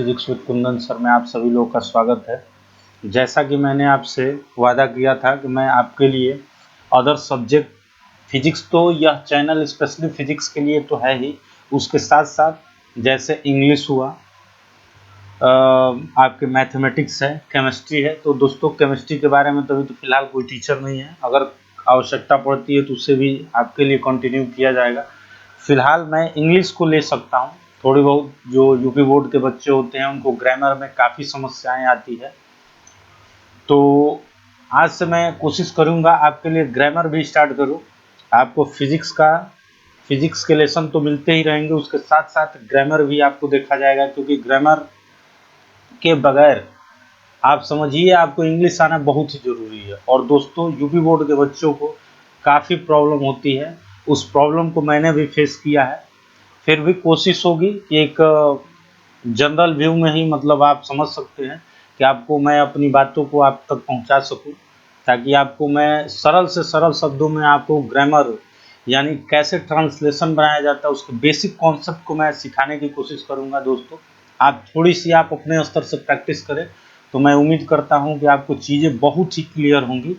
Physics with Kundan sir में आप सभी लोगों का स्वागत है। जैसा कि मैंने आपसे वादा किया था कि मैं आपके लिए अदर सब्जेक्ट फिजिक्स, तो यह चैनल स्पेशली फिजिक्स के लिए तो है ही, उसके साथ साथ जैसे इंग्लिश हुआ, आपके मैथमेटिक्स है, केमिस्ट्री है। तो दोस्तों केमिस्ट्री के बारे में तो अभी तो फिलहाल कोई टीचर नहीं है, अगर आवश्यकता पड़ती है तो उससे भी आपके लिए कंटिन्यू किया जाएगा। फिलहाल मैं इंग्लिश को ले सकता हूँ। थोड़ी बहुत जो यूपी बोर्ड के बच्चे होते हैं उनको ग्रामर में काफ़ी समस्याएं आती है, तो आज से मैं कोशिश करूँगा आपके लिए ग्रामर भी स्टार्ट करूँ। आपको फिजिक्स के लेसन तो मिलते ही रहेंगे, उसके साथ साथ ग्रामर भी आपको देखा जाएगा, क्योंकि ग्रामर के बगैर आप समझिए आपको इंग्लिश आना बहुत ही ज़रूरी है। और दोस्तों यूपी बोर्ड के बच्चों को काफ़ी प्रॉब्लम होती है, उस प्रॉब्लम को मैंने भी फेस किया है। फिर भी कोशिश होगी कि एक जनरल व्यू में ही, मतलब आप समझ सकते हैं कि आपको मैं अपनी बातों को आप तक पहुंचा सकूं, ताकि आपको मैं सरल से सरल शब्दों में आपको ग्रामर यानी कैसे ट्रांसलेशन बनाया जाता है उसके बेसिक कॉन्सेप्ट को मैं सिखाने की कोशिश करूंगा। दोस्तों आप थोड़ी सी आप अपने स्तर से प्रैक्टिस करें तो मैं उम्मीद करता हूं कि आपको चीज़ें बहुत ही क्लियर होंगी।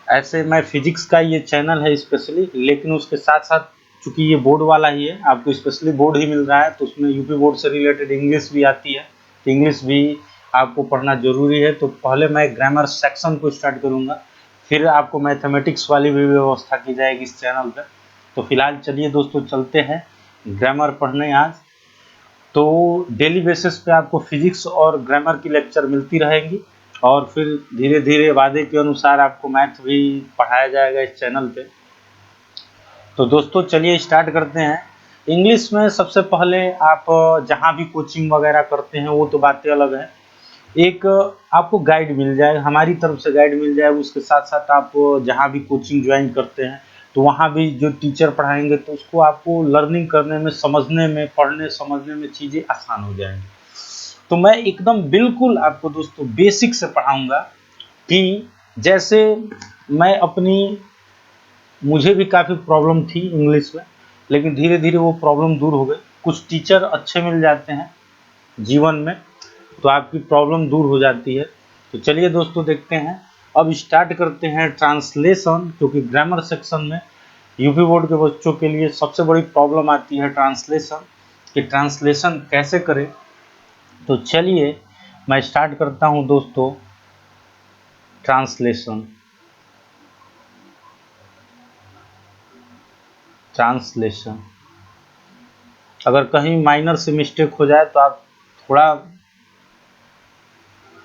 ऐसे मैं फिजिक्स का ये चैनल है स्पेशली, लेकिन उसके साथ साथ चूंकि ये बोर्ड वाला ही है, आपको स्पेशली बोर्ड ही मिल रहा है, तो उसमें यूपी बोर्ड से रिलेटेड इंग्लिश भी आती है, तो इंग्लिश भी आपको पढ़ना जरूरी है। तो पहले मैं ग्रामर सेक्शन को स्टार्ट करूँगा, फिर आपको मैथमेटिक्स वाली भी व्यवस्था की जाएगी इस चैनल पर। तो फिलहाल चलिए दोस्तों चलते हैं ग्रामर पढ़ने आज। तो डेली बेसिस पे आपको फिजिक्स और ग्रामर की लेक्चर मिलती रहेंगी, और फिर धीरे धीरे वादे के अनुसार आपको मैथ भी पढ़ाया जाएगा इस चैनल पे। तो दोस्तों चलिए स्टार्ट करते हैं। इंग्लिश में सबसे पहले आप जहाँ भी कोचिंग वगैरह करते हैं वो तो बातें अलग है, एक आपको गाइड मिल जाए, हमारी तरफ से गाइड मिल जाए, उसके साथ साथ आप जहाँ भी कोचिंग ज्वाइन करते हैं तो वहाँ भी जो टीचर पढ़ाएंगे तो उसको आपको लर्निंग करने में, समझने में, पढ़ने समझने में चीज़ें आसान हो जाएंगी। तो मैं एकदम बिल्कुल आपको दोस्तों बेसिक से पढ़ाऊंगा कि जैसे मैं अपनी, मुझे भी काफ़ी प्रॉब्लम थी इंग्लिश में, लेकिन धीरे धीरे वो प्रॉब्लम दूर हो गई। कुछ टीचर अच्छे मिल जाते हैं जीवन में तो आपकी प्रॉब्लम दूर हो जाती है। तो चलिए दोस्तों देखते हैं, अब स्टार्ट करते हैं ट्रांसलेशन, क्योंकि ग्रामर सेक्शन में यूपी बोर्ड के बच्चों के लिए सबसे बड़ी प्रॉब्लम आती है ट्रांसलेशन, कि ट्रांसलेशन कैसे करें। तो चलिए मैं स्टार्ट करता हूं दोस्तों ट्रांसलेशन। अगर कहीं माइनर से मिस्टेक हो जाए तो आप थोड़ा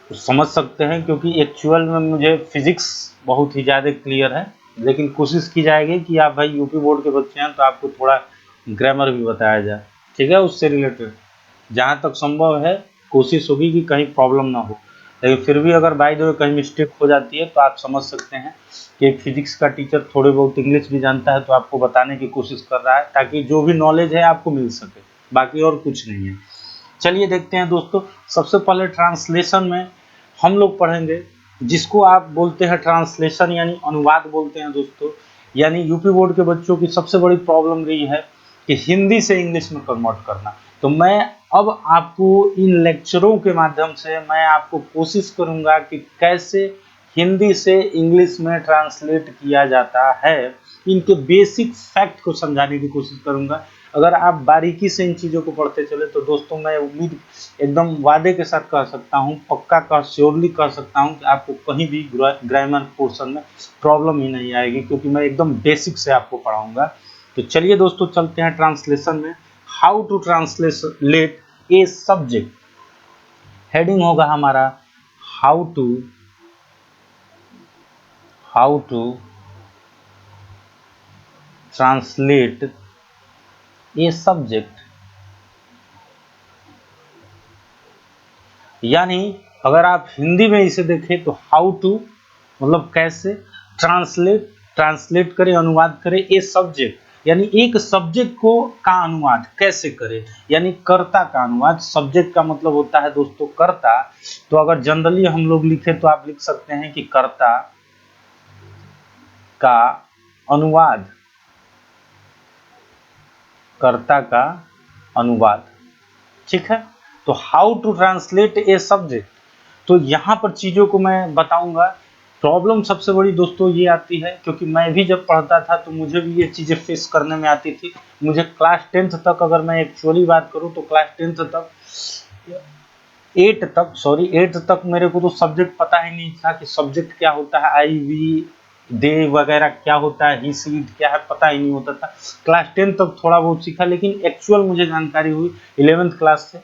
समझ सकते हैं, क्योंकि एक्चुअल में मुझे फिजिक्स बहुत ही ज़्यादा क्लियर है, लेकिन कोशिश की जाएगी कि आप भाई यूपी बोर्ड के बच्चे हैं तो आपको थोड़ा ग्रामर भी बताया जाए, ठीक है, उससे रिलेटेड जहाँ तक संभव है कोशिश होगी कि कहीं प्रॉब्लम ना हो। लेकिन फिर भी अगर बाय द वे कहीं मिस्टेक हो जाती है तो आप समझ सकते हैं कि एक फिजिक्स का टीचर थोड़े बहुत इंग्लिश भी जानता है तो आपको बताने की कोशिश कर रहा है, ताकि जो भी नॉलेज है आपको मिल सके, बाकी और कुछ नहीं है। चलिए देखते हैं दोस्तों, सबसे पहले ट्रांसलेशन में हम लोग पढ़ेंगे जिसको आप बोलते हैं ट्रांसलेशन यानी अनुवाद बोलते हैं दोस्तों। यानी यूपी बोर्ड के बच्चों की सबसे बड़ी प्रॉब्लम रही है कि हिंदी से इंग्लिश में कन्वर्ट करना। तो मैं अब आपको इन लेक्चरों के माध्यम से मैं आपको कोशिश करूंगा कि कैसे हिंदी से इंग्लिश में ट्रांसलेट किया जाता है, इनके बेसिक फैक्ट को समझाने की कोशिश करूंगा। अगर आप बारीकी से इन चीज़ों को पढ़ते चले तो दोस्तों मैं उम्मीद एकदम वादे के साथ कह सकता हूँ, पक्का कह, श्योरली कह सकता हूँ कि आपको कहीं भी ग्रामर पोर्शन में प्रॉब्लम ही नहीं आएगी, क्योंकि मैं एकदम बेसिक से आपको पढ़ाऊंगा। तो चलिए दोस्तों चलते हैं ट्रांसलेशन में। How to translate a subject, heading होगा हमारा how to translate a subject. यानी अगर आप हिंदी में इसे देखें तो हाउ टू मतलब कैसे, ट्रांसलेट करें, अनुवाद करें, ए सब्जेक्ट यानी एक सब्जेक्ट को का अनुवाद कैसे करें, यानी कर्ता का अनुवाद। सब्जेक्ट का मतलब होता है दोस्तों कर्ता, तो अगर जनरली हम लोग लिखे तो आप लिख सकते हैं कि कर्ता का अनुवाद, कर्ता का अनुवाद, ठीक है। तो how to translate a subject, तो यहाँ पर चीज़ों को मैं बताऊंगा। प्रॉब्लम सबसे बड़ी दोस्तों ये आती है, क्योंकि मैं भी जब पढ़ता था तो मुझे भी ये चीज़ें फेस करने में आती थी। मुझे क्लास 10th तक, अगर मैं एक्चुअली बात करूँ तो क्लास 10th तक, 8 तक मेरे को तो सब्जेक्ट पता ही नहीं था कि सब्जेक्ट क्या होता है, आई वी दे वगैरह क्या होता है, ही सी क्या है, पता ही नहीं होता था। क्लास 10 तक थोड़ा बहुत सीखा, लेकिन एक्चुअल मुझे जानकारी हुई 11th क्लास से।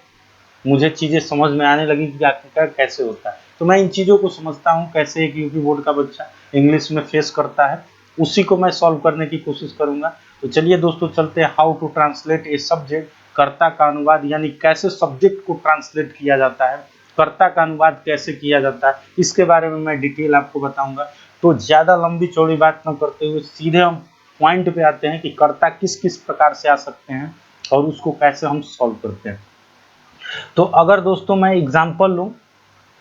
मुझे चीज़ें समझ में आने लगी कि आखिरकार कैसे होता है। तो मैं इन चीज़ों को समझता हूँ कैसे एक यूपी बोर्ड का बच्चा इंग्लिश में फेस करता है, उसी को मैं सॉल्व करने की कोशिश करूँगा। तो चलिए दोस्तों चलते हैं how to translate a subject, कर्ता का अनुवाद, यानी कैसे सब्जेक्ट को ट्रांसलेट किया जाता है, कर्ता का अनुवाद कैसे किया जाता है, इसके बारे में मैं डिटेल आपको बताऊंगा। तो ज़्यादा लंबी चौड़ी बात न करते हुए सीधे हम पॉइंट पे आते हैं कि कर्ता किस किस प्रकार से आ सकते हैं और उसको कैसे हम सॉल्व करते हैं। तो अगर दोस्तों मैं एग्जाम्पल लूँ,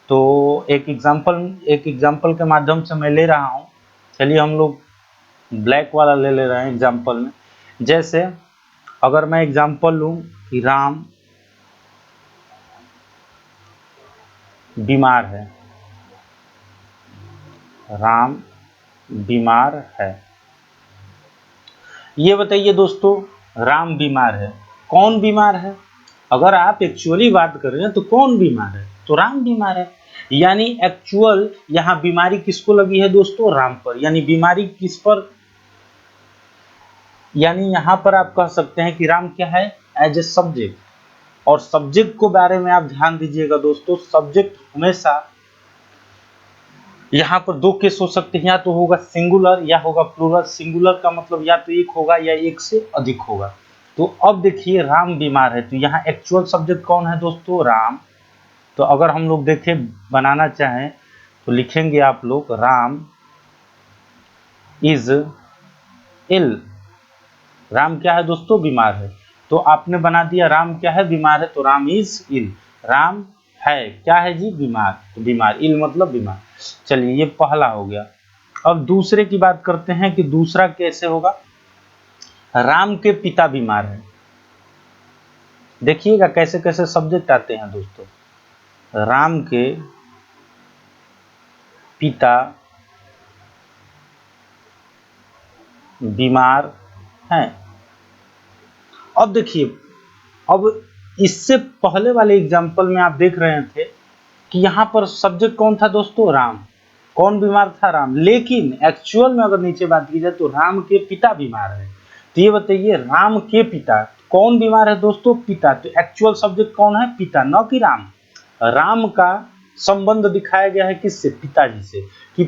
तो एक एग्जाम्पल के माध्यम से मैं ले रहा हूँ। चलिए हम लोग ब्लैक वाला ले रहे हैं एग्जाम्पल में। जैसे अगर मैं एग्जाम्पल लूँ कि राम बीमार है, राम बीमार है। ये बताइए दोस्तों, राम बीमार है, कौन बीमार है? अगर आप एक्चुअली बात कर रहे हैं तो कौन बीमार है? तो राम बीमार है। यानी एक्चुअल यहाँ बीमारी किसको लगी है दोस्तों? राम पर। यानी बीमारी किस पर? यानी यहाँ पर आप कह सकते हैं कि राम क्या है? As a subject. और सब्जेक्ट को बारे में आप ध्यान दीजिएगा दोस्तों, सब्जेक्ट हमेशा यहाँ पर दो केस हो सकते हैं, या तो होगा सिंगुलर या होगा प्लूरल। सिंगुलर का मतलब या तो एक होगा या एक से अधिक होगा। तो अब देखिए राम बीमार है, तो यहाँ एक्चुअल सब्जेक्ट कौन है दोस्तों? राम। तो अगर हम लोग देखें बनाना चाहें तो लिखेंगे आप लोग राम इज इल। राम क्या है दोस्तों? बीमार है। तो आपने बना दिया राम क्या है? बीमार है, तो राम इज इल। राम है क्या है जी? बीमार। तो बीमार, इल मतलब बीमार। चलिए ये पहला हो गया। अब दूसरे की बात करते हैं कि दूसरा कैसे होगा। राम के पिता बीमार है। देखिएगा कैसे कैसे सब्जेक्ट आते हैं दोस्तों। राम के पिता बीमार हैं। अब देखिए, अब इससे पहले वाले एग्जाम्पल में आप देख रहे थे कि यहाँ पर सब्जेक्ट कौन था दोस्तों? राम। कौन बीमार था? राम। लेकिन एक्चुअल में अगर नीचे बात की जाए तो राम के पिता बीमार है। तो ये बताइए राम के पिता कौन बीमार है दोस्तों? पिता। तो एक्चुअल सब्जेक्ट कौन है? पिता, न कि राम। राम का संबंध दिखाया गया है किससे? पिताजी से, कि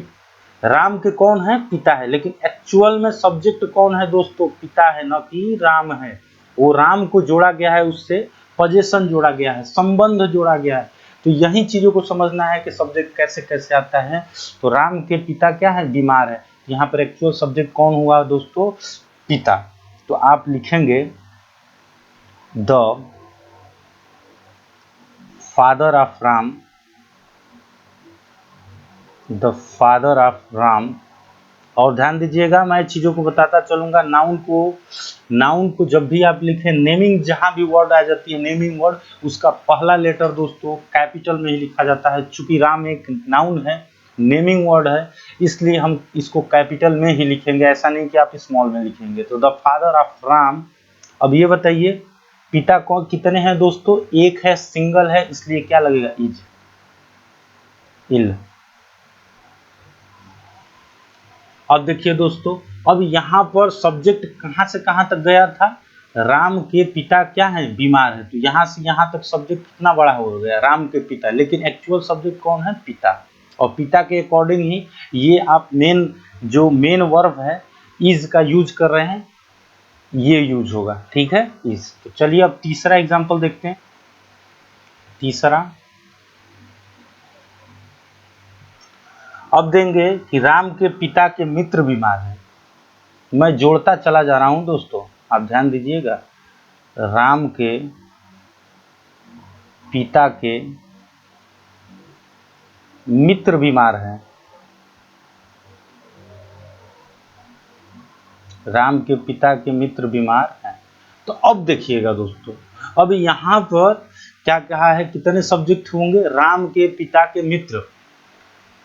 राम के कौन है? पिता है। लेकिन एक्चुअल में सब्जेक्ट कौन है दोस्तों? पिता है, न कि राम है। वो राम को जोड़ा गया है, उससे पजेशन जोड़ा गया है, संबंध जोड़ा गया है। तो यही चीजों को समझना है कि सब्जेक्ट कैसे कैसे आता है। तो राम के पिता क्या है? बीमार है। यहाँ पर एक्चुअल सब्जेक्ट कौन हुआ दोस्तों? पिता। तो आप लिखेंगे the father of Ram, the father of Ram. और ध्यान दीजिएगा मैं चीज़ों को बताता चलूंगा। नाउन को जब भी आप लिखें, नेमिंग जहां भी वर्ड आ जाती है, नेमिंग वर्ड, उसका पहला लेटर दोस्तों कैपिटल में ही लिखा जाता है। चूंकि राम एक नाउन है, नेमिंग वर्ड है, इसलिए हम इसको कैपिटल में ही लिखेंगे, ऐसा नहीं कि आप स्मॉल में लिखेंगे। तो द फादर ऑफ राम। अब ये बताइए पिता कौन कितने हैं दोस्तों? एक है, सिंगल है, इसलिए क्या लगेगा? इज, इल। अब देखिए दोस्तों, अब यहाँ पर सब्जेक्ट कहाँ से कहाँ तक गया था? राम के पिता क्या है? बीमार है। तो यहाँ से यहाँ तक सब्जेक्ट कितना बड़ा हो गया? राम के पिता। लेकिन एक्चुअल सब्जेक्ट कौन है? पिता। और पिता के अकॉर्डिंग ही ये आप जो मेन वर्ब है इज का यूज कर रहे हैं, ये यूज होगा। ठीक है, इज। तो चलिए अब तीसरा एग्जाम्पल देखते हैं। तीसरा अब देंगे कि राम के पिता के मित्र बीमार हैं। मैं जोड़ता चला जा रहा हूं दोस्तों, आप ध्यान दीजिएगा। राम के पिता के मित्र बीमार हैं। राम के पिता के मित्र बीमार हैं। तो अब देखिएगा दोस्तों, अब यहाँ पर क्या कहा है, कितने सब्जेक्ट होंगे, राम के पिता के मित्र।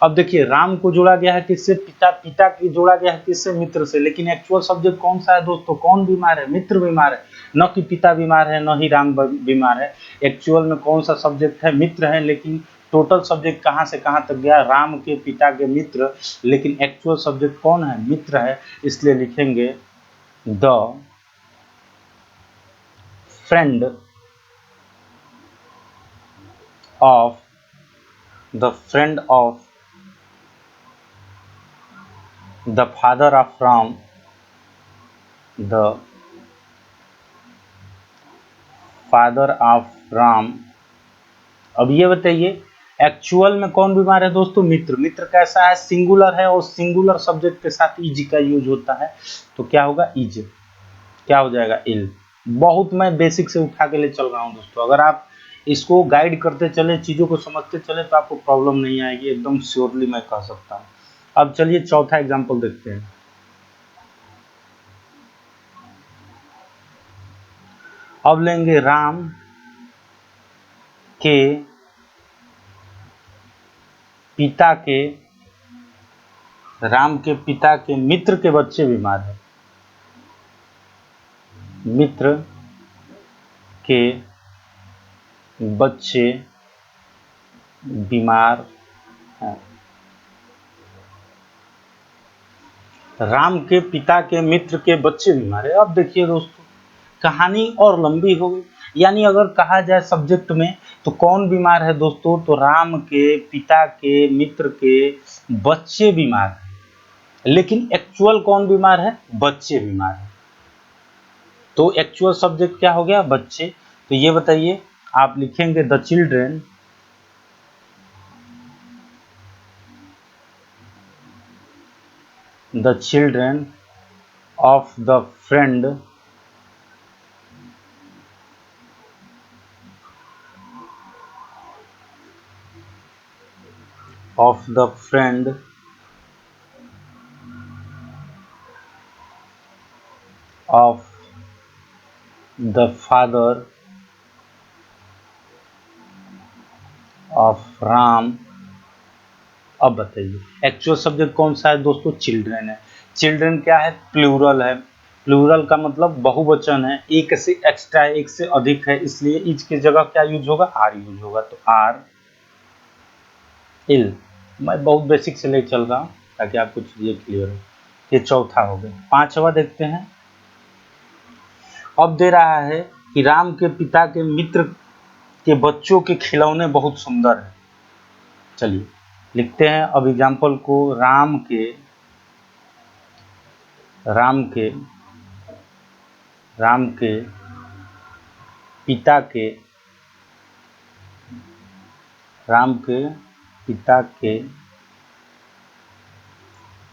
अब देखिए राम को जोड़ा गया है किससे, पिता, पिता की जोड़ा गया है किससे, मित्र से, लेकिन एक्चुअल सब्जेक्ट कौन सा है दोस्तों, कौन बीमार है, मित्र बीमार है, न कि पिता बीमार है, न ही राम बीमार है। एक्चुअल में कौन सा सब्जेक्ट है, मित्र है, लेकिन टोटल सब्जेक्ट कहाँ से कहाँ तक गया, राम के पिता के मित्र, लेकिन एक्चुअल सब्जेक्ट कौन है, मित्र है, इसलिए लिखेंगे the friend of, the friend of the father of Ram, the father of Ram. अब ये बताइए एक्चुअल में कौन बीमार है दोस्तों, मित्र। मित्र कैसा है, सिंगुलर है, और सिंगुलर सब्जेक्ट के साथ इज का यूज होता है, तो क्या होगा, इज, क्या हो जाएगा, इल। बहुत मैं बेसिक से उठा के ले चल रहा हूँ दोस्तों, अगर आप इसको गाइड करते चले, चीज़ों को समझते चले, तो आपको प्रॉब्लम नहीं आएगी, एकदम श्योरली मैं कह सकता हूँ। अब चलिए चौथा एग्जाम्पल देखते हैं। अब लेंगे राम के पिता के, राम के पिता के मित्र के बच्चे बीमार हैं, मित्र के बच्चे बीमार हैं। राम के पिता के मित्र के बच्चे बीमार है। अब देखिए दोस्तों कहानी और लंबी हो गई, यानी अगर कहा जाए सब्जेक्ट में तो कौन बीमार है दोस्तों, तो राम के पिता के मित्र के बच्चे बीमार हैं, लेकिन एक्चुअल कौन बीमार है, बच्चे बीमार हैं। तो एक्चुअल सब्जेक्ट क्या हो गया, बच्चे। तो ये बताइए आप लिखेंगे the children, the children of the friend of the friend of the father of Ram। अब बताइए एक्चुअल सब्जेक्ट कौन सा है दोस्तों, चिल्ड्रेन है। चिल्ड्रेन क्या है, प्लूरल है, प्लूरल का मतलब बहुवचन है, एक से एक्स्ट्रा है, एक से अधिक है, इसलिए इज की जगह क्या यूज होगा, आर यूज होगा, तो आर इल। मैं बहुत बेसिक से ले चल रहा हूँ ताकि आपको चीजें क्लियर हो। ये चौथा हो गया। पांचवा देखते हैं। अब दे रहा है कि राम के पिता के मित्र के बच्चों के खिलौने बहुत सुंदर हैं। चलिए लिखते हैं अब एग्जाम्पल को, राम के राम के पिता के राम के पिता के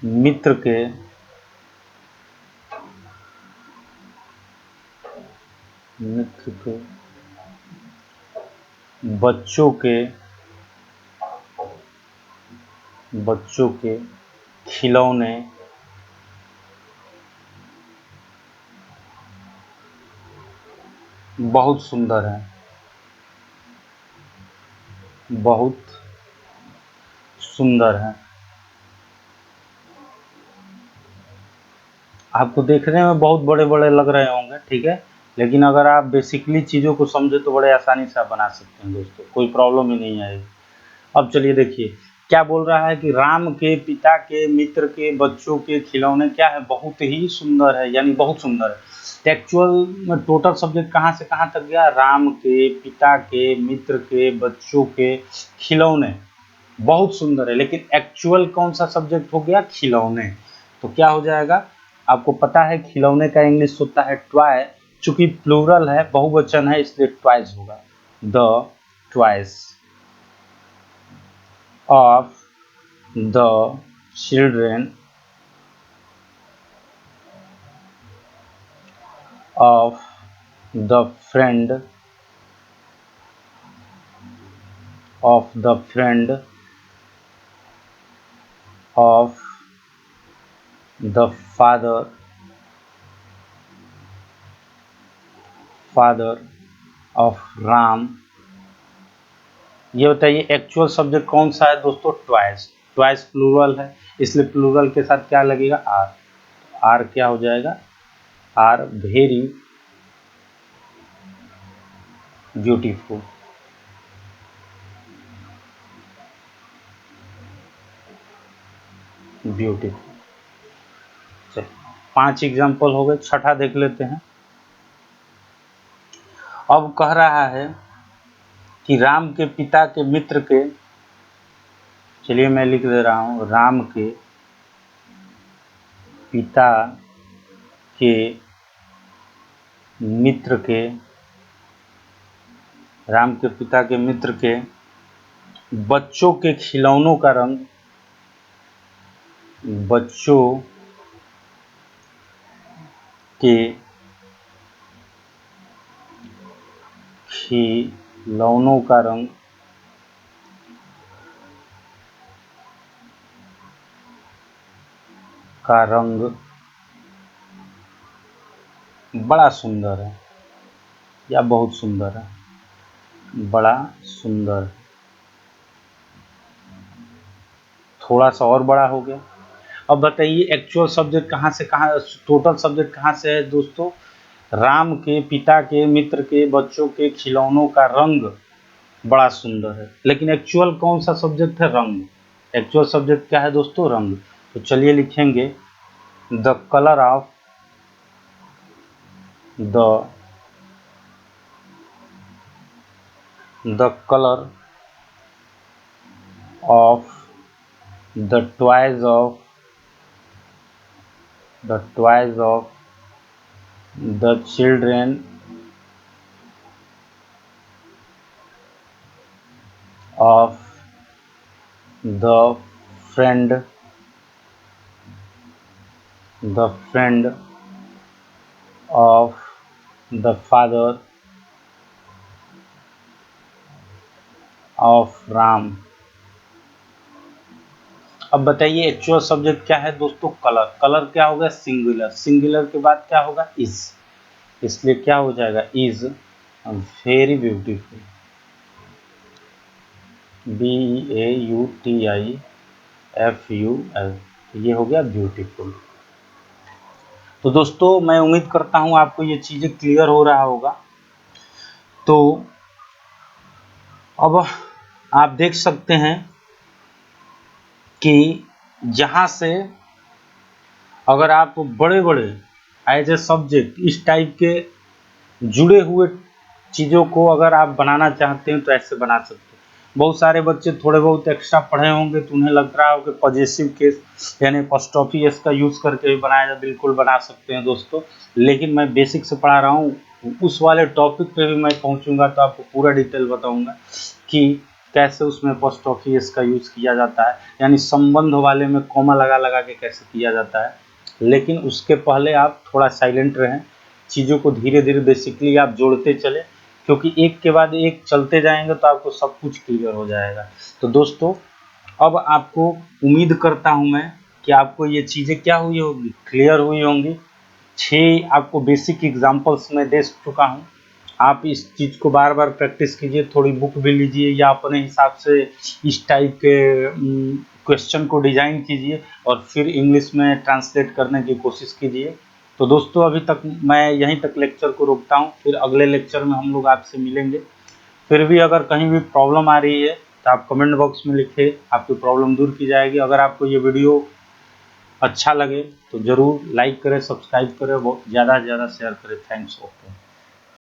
मित्र के बच्चों के खिलौने बहुत सुंदर हैं, बहुत सुंदर हैं। आपको देखने में बहुत बड़े बड़े लग रहे होंगे, ठीक है, लेकिन अगर आप बेसिकली चीज़ों को समझे तो बड़े आसानी से आप बना सकते हैं दोस्तों, कोई प्रॉब्लम ही नहीं आएगी। अब चलिए देखिए क्या बोल रहा है कि राम के पिता के मित्र के बच्चों के खिलौने क्या है, बहुत ही सुंदर है, यानी बहुत सुंदर है। एक्चुअल में टोटल सब्जेक्ट कहाँ से कहाँ तक गया, राम के पिता के मित्र के बच्चों के खिलौने बहुत सुंदर है, लेकिन एक्चुअल कौन सा सब्जेक्ट हो गया, खिलौने। तो क्या हो जाएगा, आपको पता है खिलौने का इंग्लिश होता है टॉय, चूंकि प्लूरल है, बहुवचन है, इसलिए टॉयज होगा, the toys of the children of the friend of the friend of the father of Ram ये बताइए एक्चुअल सब्जेक्ट कौन सा है दोस्तों? ट्वाइस। ट्वाइस प्लूरल है, इसलिए प्लूरल के साथ क्या लगेगा? आर। आर क्या हो जाएगा? Are very beautiful. ब्यूटीफुल। चलिए 5 एग्जाम्पल हो गए, छठा देख लेते हैं। अब कह रहा है कि राम के पिता के मित्र के, चलिए मैं लिख दे रहा हूँ, राम के पिता के मित्र के, राम के पिता के मित्र के बच्चों के खिलौनों का रंग, बच्चों के खिलौनों का रंग बड़ा सुंदर है या बहुत सुंदर है? बड़ा सुंदर। थोड़ा सा और बड़ा हो गया। अब बताइए एक्चुअल सब्जेक्ट कहाँ से कहाँ, टोटल सब्जेक्ट कहाँ से है दोस्तों? राम के पिता के मित्र के बच्चों के खिलौनों का रंग बड़ा सुंदर है, लेकिन एक्चुअल कौन सा सब्जेक्ट है? रंग। एक्चुअल सब्जेक्ट क्या है दोस्तों? रंग। तो चलिए लिखेंगे the colour of the colour of the toys of the children of the friend of the father of Ram. अब बताइए एक्चुअल सब्जेक्ट क्या है दोस्तों? कलर। कलर क्या होगा? सिंगुलर। सिंगुलर के बाद क्या होगा? इज, इसलिए क्या हो जाएगा? Is very beautiful. BEAUTIFUL, ये हो गया ब्यूटीफुल। तो दोस्तों मैं उम्मीद करता हूँ आपको ये चीज़ें क्लियर हो रहा होगा। तो अब आप देख सकते हैं कि जहाँ से अगर आप बड़े बड़े एज ए सब्जेक्ट इस टाइप के जुड़े हुए चीज़ों को अगर आप बनाना चाहते हैं तो ऐसे बना सकते हैं। बहुत सारे बच्चे थोड़े बहुत एक्स्ट्रा पढ़े होंगे तो उन्हें लग रहा हो कि पॉजेसिव केस यानी अपॉस्ट्रोफी एस का यूज़ करके भी बनाया जाए, बिल्कुल बना सकते हैं दोस्तों। लेकिन मैं बेसिक से पढ़ा रहा हूँ, उस वाले टॉपिक पे भी मैं पहुँचूँगा तो आपको पूरा डिटेल बताऊँगा कि कैसे उसमें अपॉस्ट्रोफी एस का यूज़ किया जाता है, यानी संबंध वाले में कॉमा लगा लगा के कैसे किया जाता है। लेकिन उसके पहले आप थोड़ा साइलेंट रहें, चीज़ों को धीरे धीरे बेसिकली आप जोड़ते चले, क्योंकि एक के बाद एक चलते जाएंगे तो आपको सब कुछ क्लियर हो जाएगा। तो दोस्तों अब आपको उम्मीद करता हूँ मैं कि आपको ये चीज़ें क्या हुई होगी? क्लियर हुई होंगी। 6 आपको बेसिक एग्जांपल्स मैं दे चुका हूँ। आप इस चीज़ को बार बार प्रैक्टिस कीजिए, थोड़ी बुक भी लीजिए या अपने हिसाब से इस टाइप के क्वेश्चन को डिज़ाइन कीजिए और फिर इंग्लिश में ट्रांसलेट करने की कोशिश कीजिए। तो दोस्तों अभी तक मैं यहीं तक लेक्चर को रोकता हूँ, फिर अगले लेक्चर में हम लोग आपसे मिलेंगे। फिर भी अगर कहीं भी प्रॉब्लम आ रही है तो आप कमेंट बॉक्स में लिखिए, आपकी प्रॉब्लम दूर की जाएगी। अगर आपको ये वीडियो अच्छा लगे तो ज़रूर लाइक करें, सब्सक्राइब करें, बहुत ज़्यादा से ज़्यादा शेयर करें। थैंक्स। ओके।